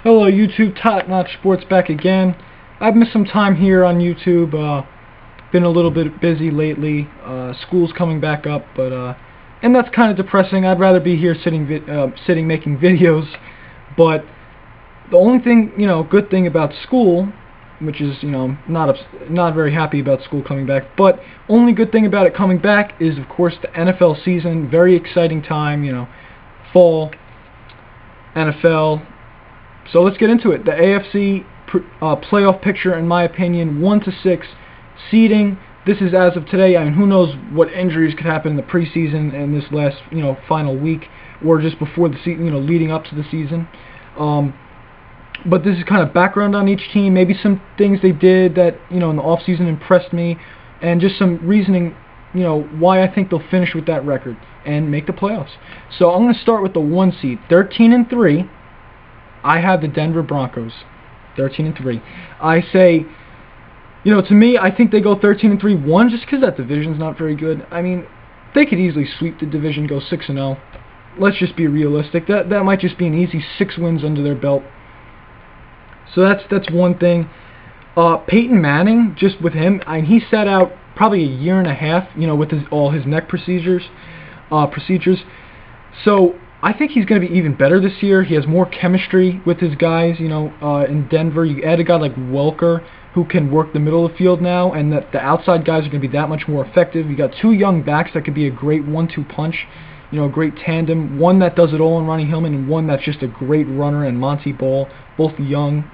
Hello YouTube, Top Notch Sports back again. I've missed some time here on YouTube, been a little bit busy lately, school's coming back up, and that's kind of depressing. I'd rather be here sitting making videos, but the only thing, good thing about school, which is, not very happy about school coming back, but only good thing about it coming back is, of course, the NFL season. Very exciting time, fall, NFL. So let's get into it. The AFC playoff picture, in my opinion, 1-6 seeding. This is as of today. I mean, who knows what injuries could happen in the preseason and this last, final week, or just before the season, leading up to the season. But this is kind of background on each team, maybe some things they did that, in the offseason impressed me, and just some reasoning, why I think they'll finish with that record and make the playoffs. So I'm going to start with the 1 seed, 13-3. I have the Denver Broncos, 13-3. I say, to me, I think they go 13-3. One, just because that division's not very good. I mean, they could easily sweep the division, go 6-0. Let's just be realistic. That might just be an easy 6 wins under their belt. So that's one thing. Peyton Manning, just with him, he sat out probably a year and a half, with all his neck procedures. So I think he's going to be even better this year. He has more chemistry with his guys, in Denver. You add a guy like Welker, who can work the middle of the field now, and that the outside guys are going to be that much more effective. You got 2 young backs that could be a great 1-2 punch, a great tandem. One that does it all in Ronnie Hillman, and one that's just a great runner, and Monty Ball, both young.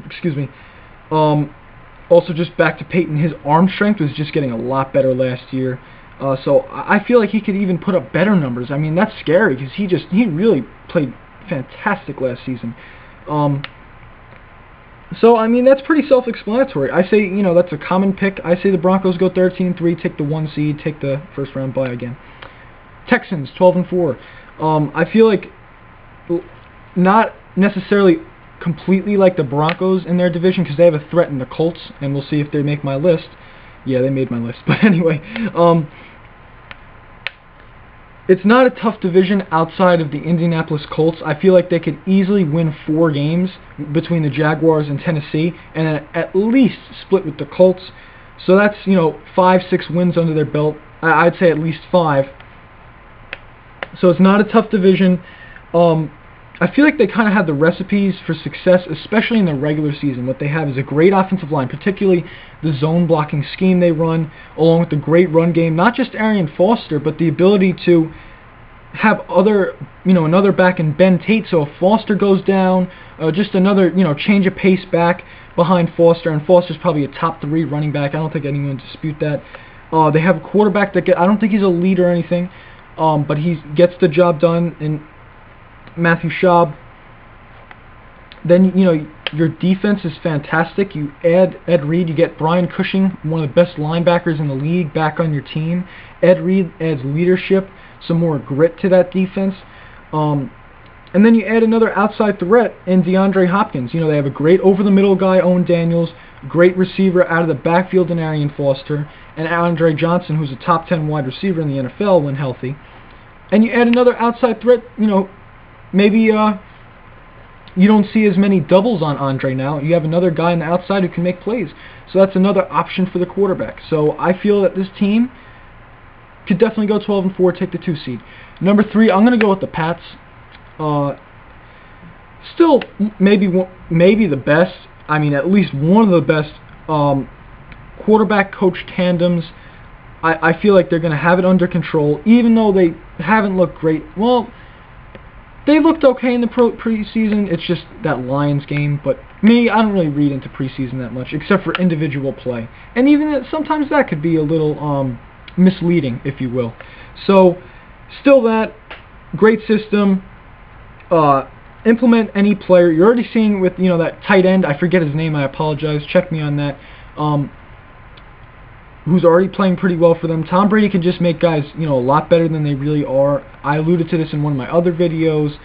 Excuse me. Also, just back to Peyton, his arm strength was just getting a lot better last year. So I feel like he could even put up better numbers. I mean, that's scary because he really played fantastic last season. So I mean, that's pretty self-explanatory. I say, that's a common pick. I say the Broncos go 13-3, take the 1 seed, take the first round bye again. Texans 12-4. I feel like not necessarily completely like the Broncos in their division because they have a threat in the Colts, and we'll see if they make my list. Yeah, they made my list. But anyway, it's not a tough division outside of the Indianapolis Colts. I feel like they could easily win 4 games between the Jaguars and Tennessee, and at least split with the Colts. So that's, 5-6 wins under their belt. I'd say at least 5. So it's not a tough division. I feel like they kind of have the recipes for success, especially in the regular season. What they have is a great offensive line, particularly the zone blocking scheme they run, along with the great run game. Not just Arian Foster, but the ability to have another back in Ben Tate. So if Foster goes down, just another, change of pace back behind Foster, and Foster's probably a top 3 running back. I don't think anyone would dispute that. They have a quarterback that I don't think he's a lead or anything, but he gets the job done in Matthew Schaub. Then, your defense is fantastic. You add Ed Reed, you get Brian Cushing, one of the best linebackers in the league, back on your team. Ed Reed adds leadership, some more grit to that defense. And then you add another outside threat in DeAndre Hopkins. They have a great over-the-middle guy, Owen Daniels, great receiver out of the backfield in Arian Foster, and Andre Johnson, who's a top 10 wide receiver in the NFL when healthy. And you add another outside threat, maybe you don't see as many doubles on Andre now. You have another guy on the outside who can make plays. So that's another option for the quarterback. So I feel that this team could definitely go 12-4, take the 2 seed. Number 3, I'm going to go with the Pats. Still, maybe the best. I mean, at least one of the best quarterback-coach tandems. I feel like they're going to have it under control, even though they haven't looked great. Well, they looked okay in the preseason. It's just that Lions game. But me, I don't really read into preseason that much, except for individual play. And even sometimes that could be a little misleading, if you will. So, still that great system. Implement any player. You're already seeing with, that tight end. I forget his name. I apologize. Check me on that. Who's already playing pretty well for them. Tom Brady can just make guys, a lot better than they really are. I alluded to this in one of my other videos.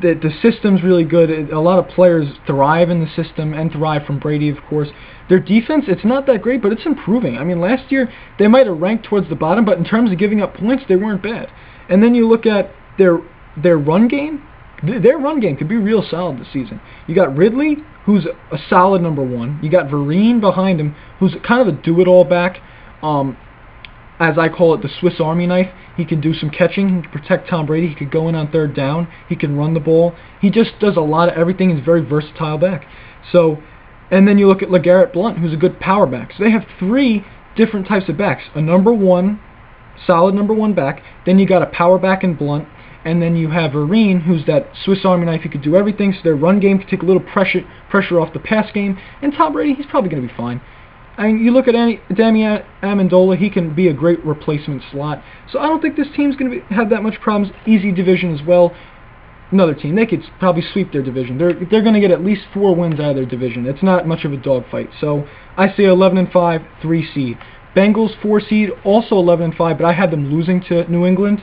The system's really good. A lot of players thrive in the system and thrive from Brady, of course. Their defense, it's not that great, but it's improving. I mean, last year, they might have ranked towards the bottom, but in terms of giving up points, they weren't bad. And then you look at their run game. Their run game could be real solid this season. You got Ridley, who's a solid number one. You got Vereen behind him, who's kind of a do-it-all back. As I call it, the Swiss Army knife. He can do some catching. He can protect Tom Brady. He could go in on third down. He can run the ball. He just does a lot of everything. He's a very versatile back. So, and then you look at LeGarrette Blount, who's a good power back. So they have three different types of backs. A number one, solid number one back. Then you got a power back in Blount. And then you have Vereen, who's that Swiss Army knife. He could do everything. So their run game could take a little pressure off the pass game. And Tom Brady, he's probably going to be fine. I mean, you look at Damian Amendola, he can be a great replacement slot. So I don't think this team's going to have that much problems. Easy division as well. Another team, they could probably sweep their division. They're going to get at least 4 wins out of their division. It's not much of a dogfight. So I say 11-5, 3 seed. Bengals 4 seed, also 11-5, but I had them losing to New England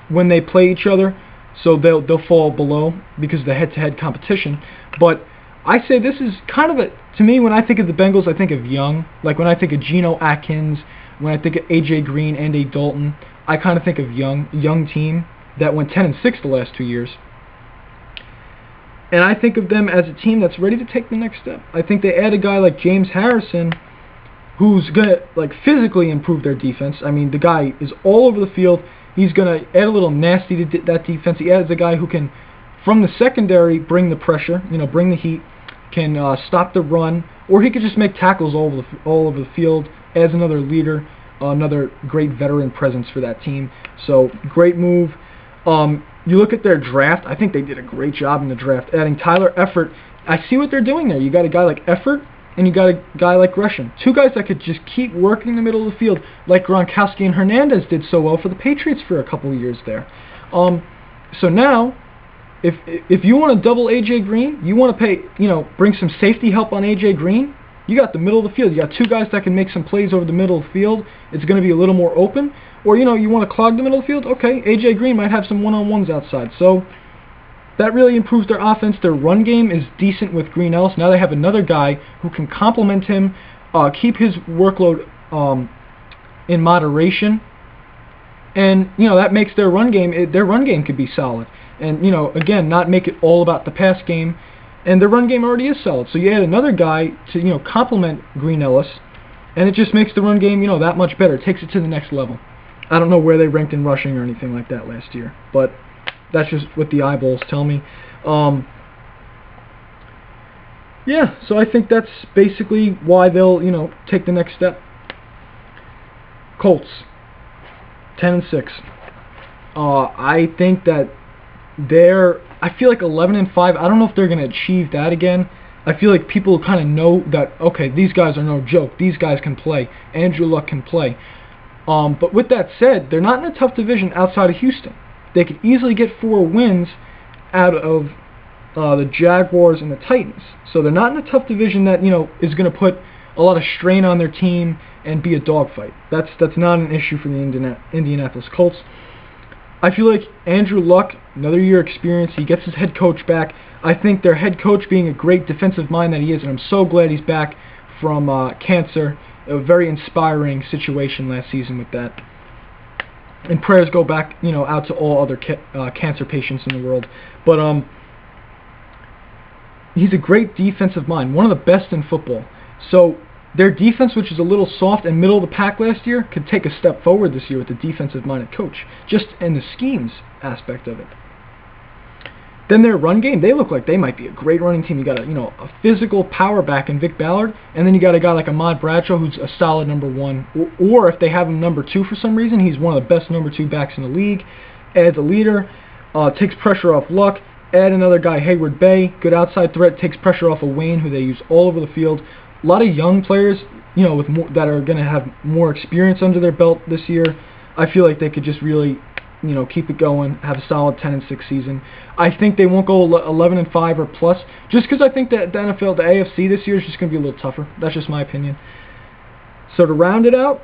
when they play each other. So they'll fall below because of the head-to-head competition. But I say this is kind of to me, when I think of the Bengals, I think of young. Like when I think of Geno Atkins, when I think of A.J. Green, Andy Dalton, I kind of think of young team that went 10-6 the last 2 years. And I think of them as a team that's ready to take the next step. I think they add a guy like James Harrison, who's going to like physically improve their defense. I mean, the guy is all over the field. He's going to add a little nasty to that defense. He adds a guy who can, from the secondary, bring the pressure, bring the heat, can stop the run, or he could just make tackles all over the field. Adds another leader, another great veteran presence for that team. So, great move. You look at their draft, I think they did a great job in the draft, adding Tyler Effort. I see what they're doing there. You got a guy like Effort, and you got a guy like Gresham. 2 guys that could just keep working the middle of the field, like Gronkowski and Hernandez did so well for the Patriots for a couple of years there. So now, if you want to double A.J. Green, you want to pay, bring some safety help on A.J. Green, you got the middle of the field. You got 2 guys that can make some plays over the middle of the field. It's going to be a little more open. Or, you want to clog the middle of the field? Okay, A.J. Green might have some one-on-ones outside. So that really improves their offense. Their run game is decent with Green Ellis. Now they have another guy who can complement him, keep his workload in moderation. And, that makes their run game could be solid. And, again, not make it all about the pass game. And their run game already is solid. So you add another guy to, complement Green Ellis, and it just makes the run game, that much better. It takes it to the next level. I don't know where they ranked in rushing or anything like that last year, but that's just what the eyeballs tell me. Yeah, so I think that's basically why they'll, take the next step. Colts, 10-6. I think that I feel like 11-5. I don't know if they're going to achieve that again. I feel like people kind of know that, okay, these guys are no joke. These guys can play. Andrew Luck can play. But with that said, they're not in a tough division outside of Houston. They could easily get 4 wins out of the Jaguars and the Titans. So they're not in a tough division that, is going to put a lot of strain on their team and be a dogfight. That's not an issue for the Indianapolis Colts. I feel like Andrew Luck, another year experience, he gets his head coach back. I think their head coach being a great defensive mind that he is, and I'm so glad he's back from cancer. A very inspiring situation last season with that. And prayers go back, out to all other cancer patients in the world. But he's a great defensive mind, one of the best in football. So their defense, which is a little soft and middle of the pack last year, could take a step forward this year with the defensive-minded coach, just in the schemes aspect of it. Then their run game, they look like they might be a great running team. You got a physical power back in Vic Ballard, and then you got a guy like Ahmad Bradshaw, who's a solid number 1. Or if they have him number 2 for some reason, he's one of the best number 2 backs in the league. Adds a leader, takes pressure off Luck. Add another guy, Hayward Bay, good outside threat, takes pressure off of Wayne, who they use all over the field. A lot of young players, with that are going to have more experience under their belt this year. I feel like they could just really, keep it going, have a solid 10-6 season. I think they won't go 11-5 or plus, just because I think that the NFL, the AFC this year is just going to be a little tougher. That's just my opinion. So to round it out,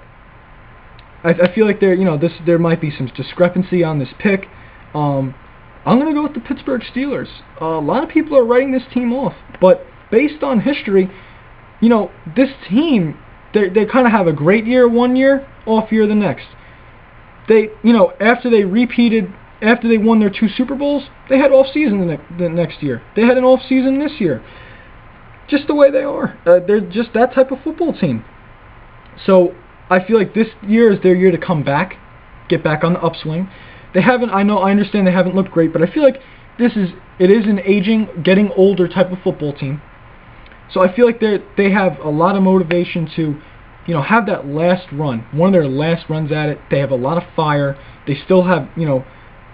I feel like there might be some discrepancy on this pick. I'm going to go with the Pittsburgh Steelers. A lot of people are writing this team off, but based on history, this team, they kind of have a great year one year, off year the next. they, after they won their 2 Super Bowls, they had off season the next year. They had an off season this year. Just the way they are. They're just that type of football team. So I feel like this year is their year to come back, get back on the upswing. They haven't. I understand they haven't looked great, but I feel like it is an aging, getting older type of football team. So I feel like they have a lot of motivation to, have that last run, one of their last runs at it. They have a lot of fire. They still have,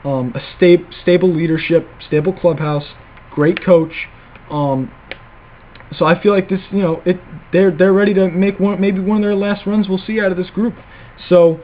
a stable leadership, stable clubhouse, great coach. So I feel like this, they're ready to make maybe one of their last runs we'll see out of this group. So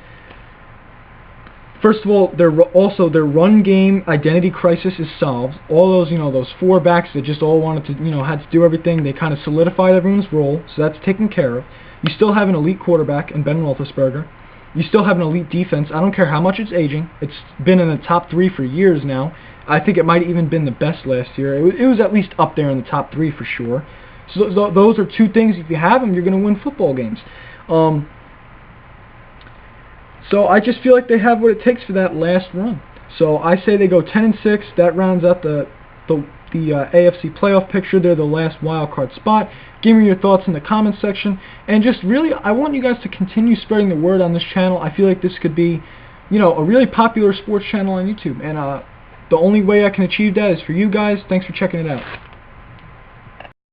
first of all, their run game identity crisis is solved. All those, those 4 backs that just all wanted to, had to do everything, they kind of solidified everyone's role, so that's taken care of. You still have an elite quarterback in Ben Roethlisberger. You still have an elite defense. I don't care how much it's aging. It's been in the top 3 for years now. I think it might have even been the best last year. It was at least up there in the top 3 for sure. So those are 2 things. If you have them, you're going to win football games. So I just feel like they have what it takes for that last run. So I say they go 10-6. That rounds out the AFC playoff picture. They're the last wild card spot. Give me your thoughts in the comments section. And just really, I want you guys to continue spreading the word on this channel. I feel like this could be, a really popular sports channel on YouTube. And the only way I can achieve that is for you guys. Thanks for checking it out.